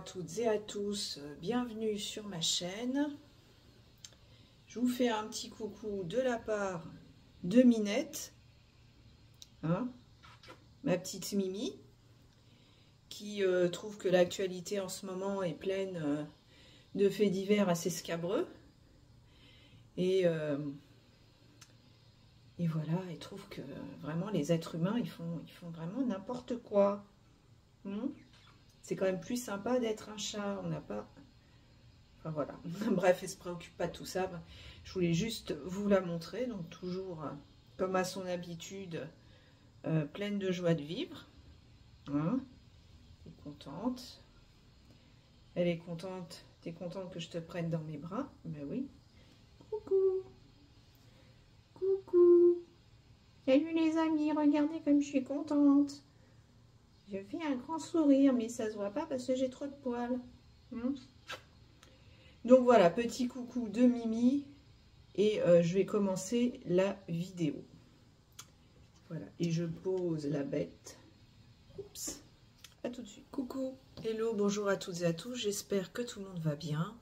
toutes et à tous, bienvenue sur ma chaîne. Je vous fais un petit coucou de la part de Minette, hein, ma petite Mimi, qui trouve que l'actualité en ce moment est pleine de faits divers assez scabreux. Et voilà, elle trouve que vraiment les êtres humains, ils font vraiment n'importe quoi. C'est quand même plus sympa d'être un chat, on n'a pas... Enfin voilà, bref, elle se préoccupe pas de tout ça. Je voulais juste vous la montrer, donc toujours, comme à son habitude, pleine de joie de vivre. Hein, elle est contente. Elle est contente. T'es contente que je te prenne dans mes bras? Ben oui. Coucou. Coucou. Salut les amis, regardez comme je suis contente. Je fais un grand sourire, mais ça se voit pas parce que j'ai trop de poils. Donc voilà, petit coucou de Mimi. Et je vais commencer la vidéo. Voilà, et je pose la bête. Oups, à tout de suite. Coucou, hello, bonjour à toutes et à tous. J'espère que tout le monde va bien.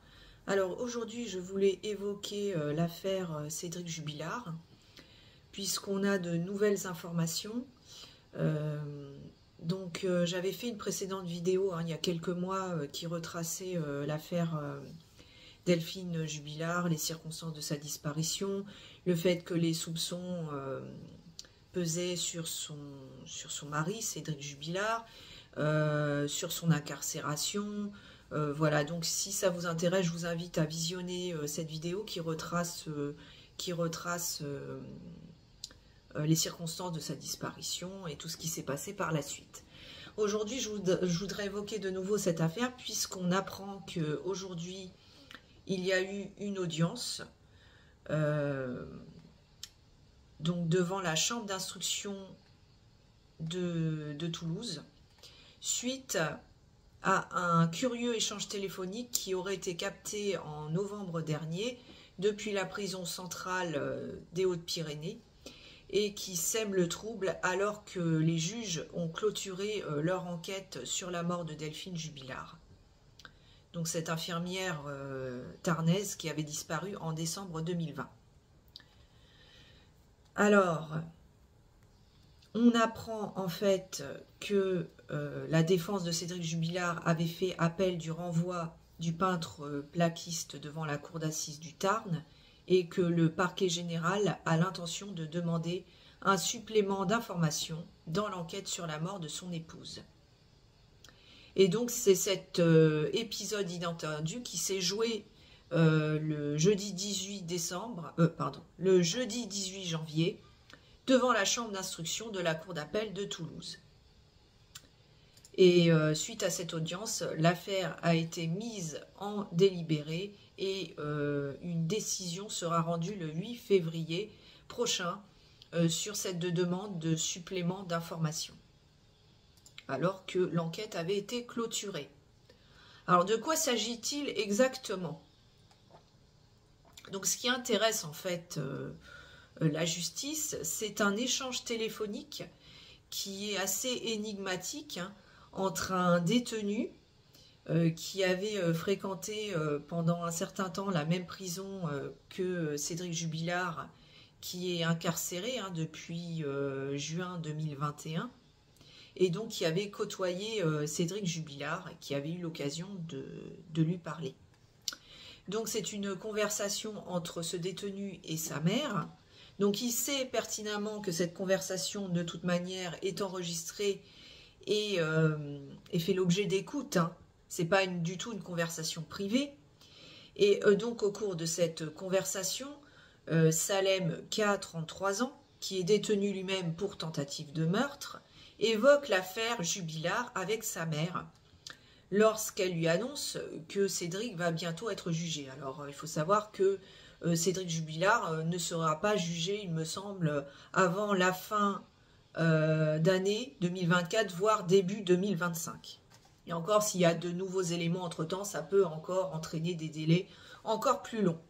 Alors aujourd'hui, je voulais évoquer l'affaire Cédric Jubilard, puisqu'on a de nouvelles informations. Donc j'avais fait une précédente vidéo il y a quelques mois qui retraçait l'affaire Delphine Jubilard, les circonstances de sa disparition, le fait que les soupçons pesaient sur son mari Cédric Jubilard, sur son incarcération. Voilà, donc si ça vous intéresse, je vous invite à visionner cette vidéo qui retrace les circonstances de sa disparition et tout ce qui s'est passé par la suite. Aujourd'hui, je voudrais évoquer de nouveau cette affaire puisqu'on apprend qu'aujourd'hui, il y a eu une audience donc devant la chambre d'instruction de Toulouse suite à un curieux échange téléphonique qui aurait été capté en novembre dernier depuis la prison centrale des Hautes-Pyrénées et qui sème le trouble alors que les juges ont clôturé leur enquête sur la mort de Delphine Jubilard. Donc cette infirmière tarnaise qui avait disparu en décembre 2020. Alors, on apprend en fait que la défense de Cédric Jubilard avait fait appel du renvoi du peintre plaquiste devant la cour d'assises du Tarn et que le parquet général a l'intention de demander un supplément d'informations dans l'enquête sur la mort de son épouse. Et donc c'est cet épisode inattendu qui s'est joué le jeudi 18 janvier devant la chambre d'instruction de la cour d'appel de Toulouse. Et suite à cette audience, l'affaire a été mise en délibéré et une décision sera rendue le 8 février prochain sur cette demande de supplément d'information, alors que l'enquête avait été clôturée. Alors de quoi s'agit-il exactement? Donc ce qui intéresse en fait la justice, c'est un échange téléphonique qui est assez énigmatique entre un détenu qui avait fréquenté pendant un certain temps la même prison que Cédric Jubilard, qui est incarcéré depuis juin 2021, et donc qui avait côtoyé Cédric Jubilard, qui avait eu l'occasion de lui parler. Donc c'est une conversation entre ce détenu et sa mère. Donc il sait pertinemment que cette conversation, de toute manière, est enregistrée et fait l'objet d'écoute. C'est pas du tout une conversation privée. Et donc au cours de cette conversation, Salem, qui a 33 ans, qui est détenu lui-même pour tentative de meurtre, évoque l'affaire Jubilard avec sa mère lorsqu'elle lui annonce que Cédric va bientôt être jugé. Alors il faut savoir que Cédric Jubilard ne sera pas jugé, il me semble, avant la fin d'année 2024, voire début 2025. Et encore, s'il y a de nouveaux éléments entre-temps, ça peut encore entraîner des délais encore plus longs.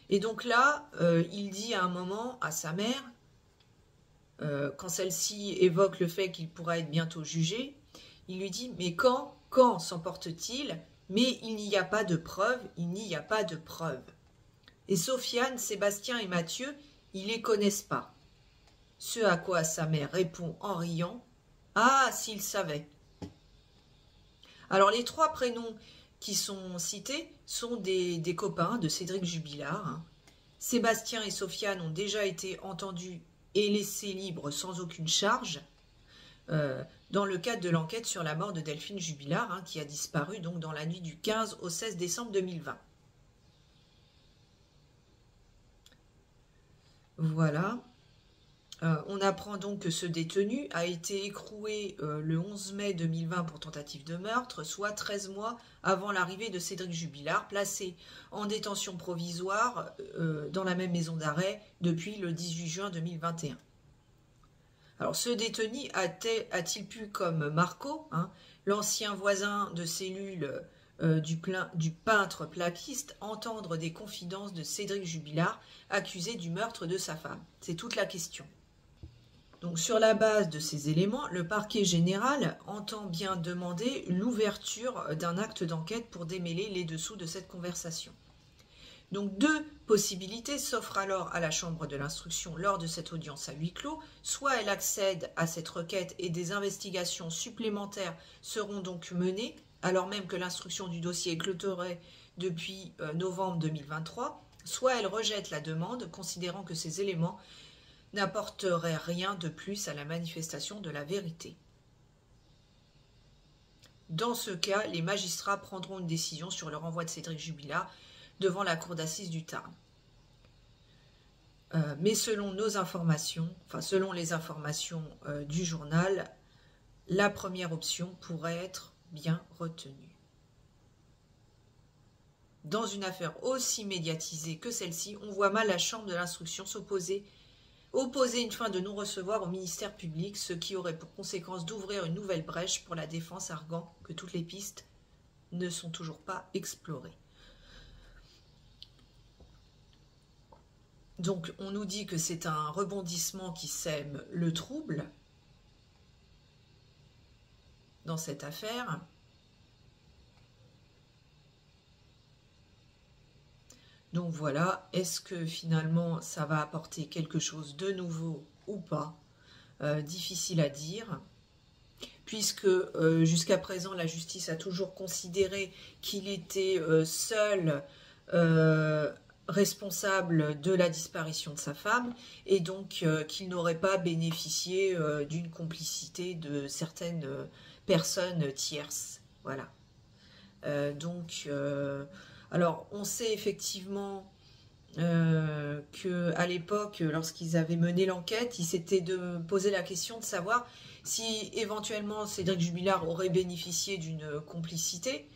Et donc là, il dit à un moment à sa mère, quand celle-ci évoque le fait qu'il pourra être bientôt jugé, Il lui dit, mais quand s'emporte-t-il? Mais il n'y a pas de preuve, il n'y a pas de preuve. Et Sofiane, Sébastien et Mathieu, ils les connaissent pas. Ce à quoi sa mère répond en riant, ah, s'ils savaient. Alors les 3 prénoms qui sont cités sont des copains de Cédric Jubilard. Sébastien et Sofiane ont déjà été entendus et laissés libres sans aucune charge dans le cadre de l'enquête sur la mort de Delphine Jubilard, qui a disparu donc dans la nuit du 15 au 16 décembre 2020. Voilà. On apprend donc que ce détenu a été écroué le 11 mai 2020 pour tentative de meurtre, soit 13 mois avant l'arrivée de Cédric Jubilard, placé en détention provisoire dans la même maison d'arrêt depuis le 18 juin 2021. Alors ce détenu a-t-il pu, comme Marco, l'ancien voisin de cellule du peintre plaquiste, entendre des confidences de Cédric Jubilard, accusé du meurtre de sa femme? C'est toute la question. Donc, sur la base de ces éléments, le parquet général entend bien demander l'ouverture d'un acte d'enquête pour démêler les dessous de cette conversation. Donc 2 possibilités s'offrent alors à la chambre de l'instruction lors de cette audience à huis clos. Soit elle accède à cette requête et des investigations supplémentaires seront donc menées, alors même que l'instruction du dossier est clôturée depuis novembre 2023, soit elle rejette la demande, considérant que ces éléments n'apporterait rien de plus à la manifestation de la vérité. Dans ce cas, les magistrats prendront une décision sur le renvoi de Cédric Jubilard devant la cour d'assises du Tarn. Mais selon nos informations, selon les informations du journal, la première option pourrait être bien retenue. Dans une affaire aussi médiatisée que celle-ci, on voit mal la chambre de l'instruction opposer une fin de non-recevoir au ministère public, ce qui aurait pour conséquence d'ouvrir une nouvelle brèche pour la défense, arguant que toutes les pistes ne sont toujours pas explorées. Donc on nous dit que c'est un rebondissement qui sème le trouble dans cette affaire. Donc voilà, est-ce que finalement ça va apporter quelque chose de nouveau ou pas? Difficile à dire, puisque jusqu'à présent la justice a toujours considéré qu'il était seul responsable de la disparition de sa femme, et donc qu'il n'aurait pas bénéficié d'une complicité de certaines personnes tierces. Voilà. Alors, on sait effectivement qu'à l'époque, lorsqu'ils avaient mené l'enquête, ils s'étaient posé la question de savoir si éventuellement Cédric Jubilard aurait bénéficié d'une complicité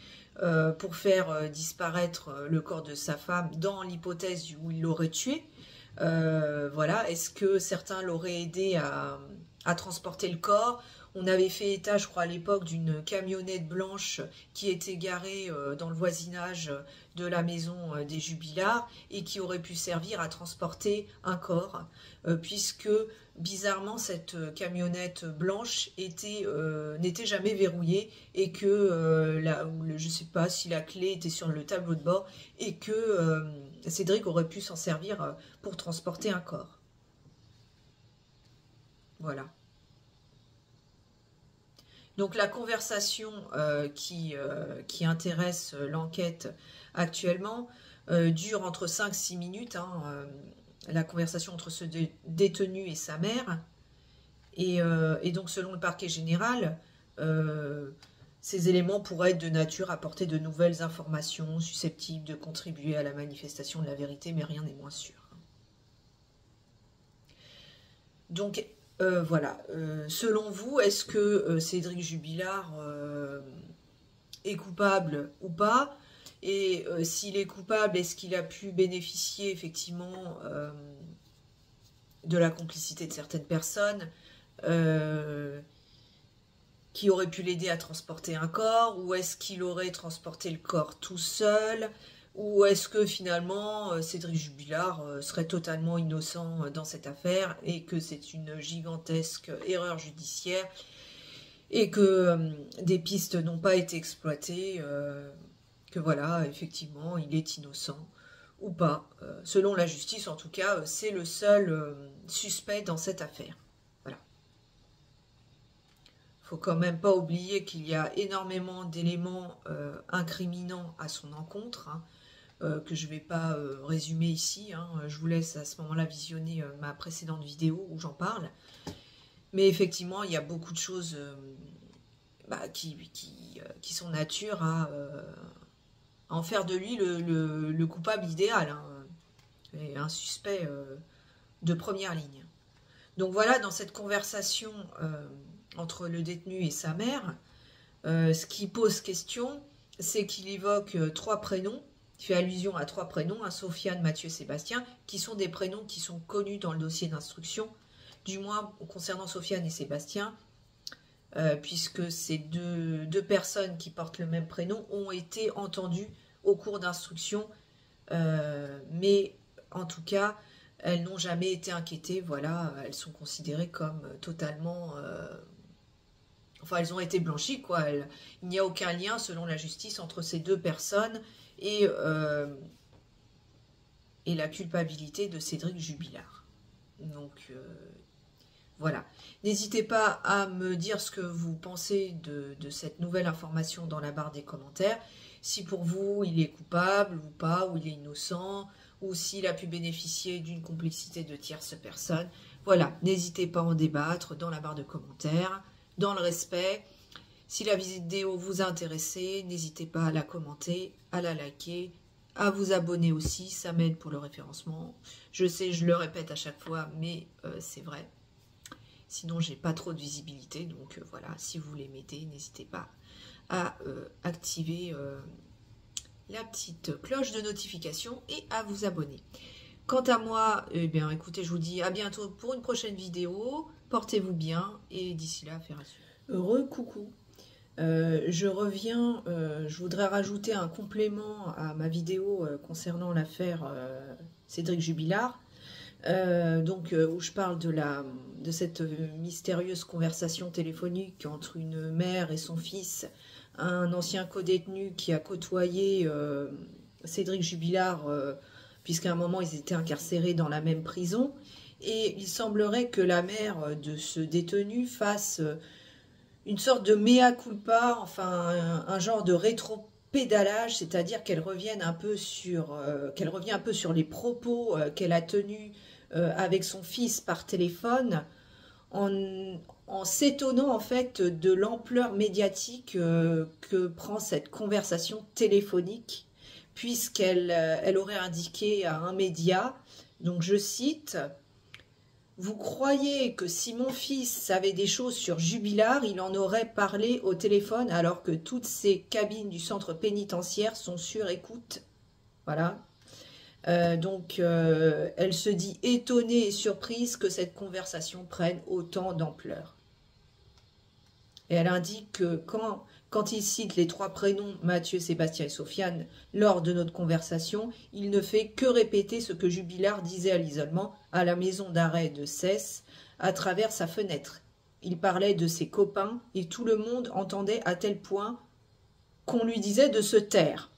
pour faire disparaître le corps de sa femme dans l'hypothèse où il l'aurait tué. Voilà, est-ce que certains l'auraient aidé à transporter le corps? On avait fait état, je crois, à l'époque, d'une camionnette blanche qui était garée dans le voisinage de la maison des Jubilards et qui aurait pu servir à transporter un corps, puisque, bizarrement, cette camionnette blanche n'était jamais verrouillée et que, je ne sais pas si la clé était sur le tableau de bord et que Cédric aurait pu s'en servir pour transporter un corps. Voilà. Donc la conversation qui intéresse l'enquête actuellement dure entre 5-6 minutes, la conversation entre ce détenu et sa mère. Et donc selon le parquet général, ces éléments pourraient être de nature à apporter de nouvelles informations susceptibles de contribuer à la manifestation de la vérité, mais rien n'est moins sûr. Donc voilà, selon vous, est-ce que Cédric Jubilard est coupable ou pas? Et s'il est coupable, est-ce qu'il a pu bénéficier effectivement de la complicité de certaines personnes qui auraient pu l'aider à transporter un corps? Ou est-ce qu'il aurait transporté le corps tout seul? Ou est-ce que finalement Cédric Jubilard serait totalement innocent dans cette affaire et que c'est une gigantesque erreur judiciaire et que des pistes n'ont pas été exploitées, que voilà, effectivement, il est innocent ou pas. Selon la justice, en tout cas, c'est le seul suspect dans cette affaire. Voilà. Faut quand même pas oublier qu'il y a énormément d'éléments incriminants à son encontre, hein, que je ne vais pas résumer ici. Hein. Je vous laisse à ce moment-là visionner ma précédente vidéo où j'en parle. Mais effectivement, il y a beaucoup de choses qui sont nature à en faire de lui le coupable idéal, hein, et un suspect de première ligne. Donc voilà, dans cette conversation entre le détenu et sa mère, ce qui pose question, c'est qu'il évoque 3 prénoms, il fait allusion à 3 prénoms, hein, Sofiane, Mathieu, Sébastien, qui sont des prénoms qui sont connus dans le dossier d'instruction, du moins concernant Sofiane et Sébastien, puisque ces deux personnes qui portent le même prénom ont été entendues au cours d'instruction, mais en tout cas, elles n'ont jamais été inquiétées, voilà, elles sont considérées comme totalement... Enfin, elles ont été blanchies, quoi. Il n'y a aucun lien, selon la justice, entre ces 2 personnes et la culpabilité de Cédric Jubilard. Donc, voilà. N'hésitez pas à me dire ce que vous pensez de cette nouvelle information dans la barre des commentaires. Si pour vous, il est coupable ou pas, ou il est innocent, ou s'il a pu bénéficier d'une complicité de tierces personnes. Voilà, n'hésitez pas à en débattre dans la barre de commentaires, dans le respect. Si la vidéo vous a intéressé, n'hésitez pas à la commenter, à la liker, à vous abonner aussi, ça m'aide pour le référencement. Je sais, je le répète à chaque fois, mais c'est vrai. Sinon, j'ai pas trop de visibilité, donc voilà, si vous voulez m'aider, n'hésitez pas à activer la petite cloche de notification et à vous abonner. Quant à moi, eh bien, écoutez, je vous dis à bientôt pour une prochaine vidéo. Portez-vous bien et d'ici là, affaire à suivre. Coucou. Je reviens, je voudrais rajouter un complément à ma vidéo concernant l'affaire Cédric Jubilard. Où je parle de cette mystérieuse conversation téléphonique entre une mère et son fils, un ancien codétenu qui a côtoyé Cédric Jubilard, puisqu'à un moment ils étaient incarcérés dans la même prison, et il semblerait que la mère de ce détenu fasse une sorte de mea culpa, enfin un genre de rétropédalage, c'est-à-dire qu'elle revient un peu sur les propos qu'elle a tenus avec son fils par téléphone, en s'étonnant en fait de l'ampleur médiatique que prend cette conversation téléphonique, puisqu'elle aurait indiqué à un média, donc je cite: « Vous croyez que si mon fils savait des choses sur Jubilard, il en aurait parlé au téléphone alors que toutes ces cabines du centre pénitentiaire sont sur écoute ?» Voilà. Elle se dit étonnée et surprise que cette conversation prenne autant d'ampleur. Et elle indique que quand il cite les 3 prénoms Mathieu, Sébastien et Sofiane lors de notre conversation, il ne fait que répéter ce que Jubilard disait à l'isolement à la maison d'arrêt de Cesse à travers sa fenêtre. Il parlait de ses copains et tout le monde entendait à tel point qu'on lui disait de se taire.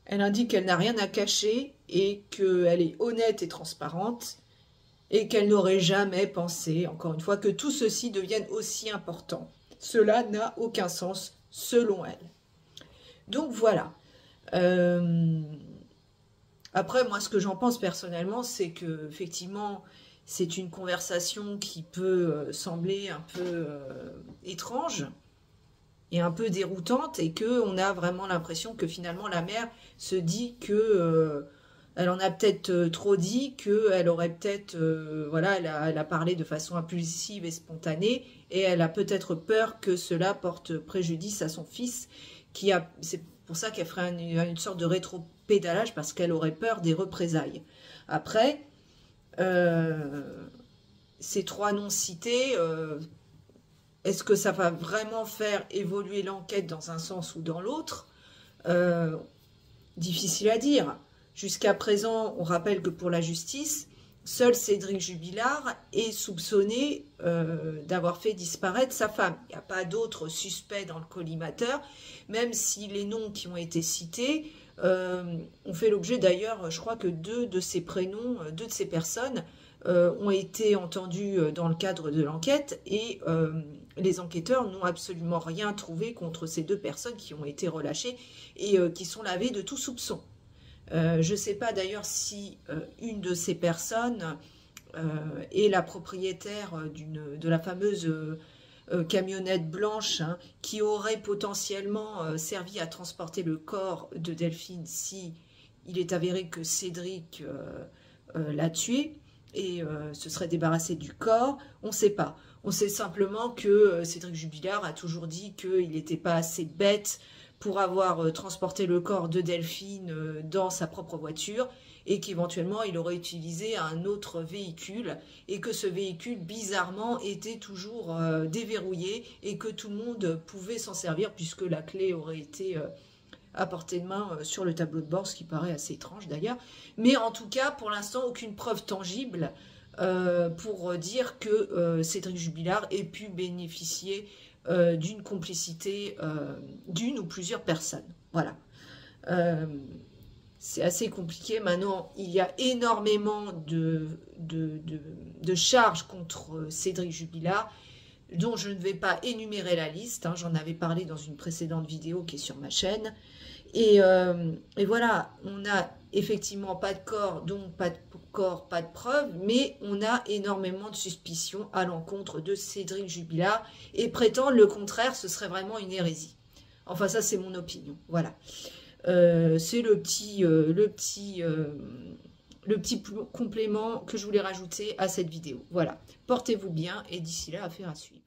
Elle indique qu'elle n'a rien à cacher et qu'elle est honnête et transparente et qu'elle n'aurait jamais pensé, encore une fois, que tout ceci devienne aussi important. Cela n'a aucun sens selon elle. Donc voilà. Après, moi, ce que j'en pense personnellement, c'est que effectivement, c'est une conversation qui peut sembler un peu étrange et un peu déroutante, et qu'on a vraiment l'impression que finalement la mère se dit que elle en a peut-être trop dit, qu'elle aurait peut-être, voilà, elle a parlé de façon impulsive et spontanée, et elle a peut-être peur que cela porte préjudice à son fils, c'est pour ça qu'elle ferait une sorte de rétropédalage, parce qu'elle aurait peur des représailles. Après, ces 3 noms cités, est-ce que ça va vraiment faire évoluer l'enquête dans un sens ou dans l'autre? Difficile à dire. Jusqu'à présent, on rappelle que pour la justice, seul Cédric Jubilard est soupçonné d'avoir fait disparaître sa femme. Il n'y a pas d'autres suspects dans le collimateur, même si les noms qui ont été cités ont fait l'objet d'ailleurs, je crois que deux de ces prénoms, deux de ces personnes ont été entendus dans le cadre de l'enquête et les enquêteurs n'ont absolument rien trouvé contre ces deux personnes qui ont été relâchées et qui sont lavées de tout soupçon. Je ne sais pas d'ailleurs si une de ces personnes est la propriétaire de la fameuse camionnette blanche hein, qui aurait potentiellement servi à transporter le corps de Delphine si il est avéré que Cédric l'a tué et se serait débarrassé du corps. On ne sait pas. On sait simplement que Cédric Jubilard a toujours dit qu'il n'était pas assez bête pour avoir transporté le corps de Delphine dans sa propre voiture et qu'éventuellement il aurait utilisé un autre véhicule et que ce véhicule bizarrement était toujours déverrouillé et que tout le monde pouvait s'en servir puisque la clé aurait été à portée de main sur le tableau de bord, ce qui paraît assez étrange d'ailleurs. Mais en tout cas, pour l'instant, aucune preuve tangible pour dire que Cédric Jubilard ait pu bénéficier d'une complicité d'une ou plusieurs personnes. Voilà. C'est assez compliqué. Maintenant, il y a énormément de charges contre Cédric Jubilard, dont je ne vais pas énumérer la liste. Hein, j'en avais parlé dans une précédente vidéo qui est sur ma chaîne. Et voilà, on n'a effectivement pas de corps, donc pas de corps, pas de preuves, mais on a énormément de suspicions à l'encontre de Cédric Jubilard et prétendre le contraire, ce serait vraiment une hérésie. Enfin, ça, c'est mon opinion. Voilà. C'est le petit complément que je voulais rajouter à cette vidéo. Voilà. Portez-vous bien et d'ici là, affaire à suivre.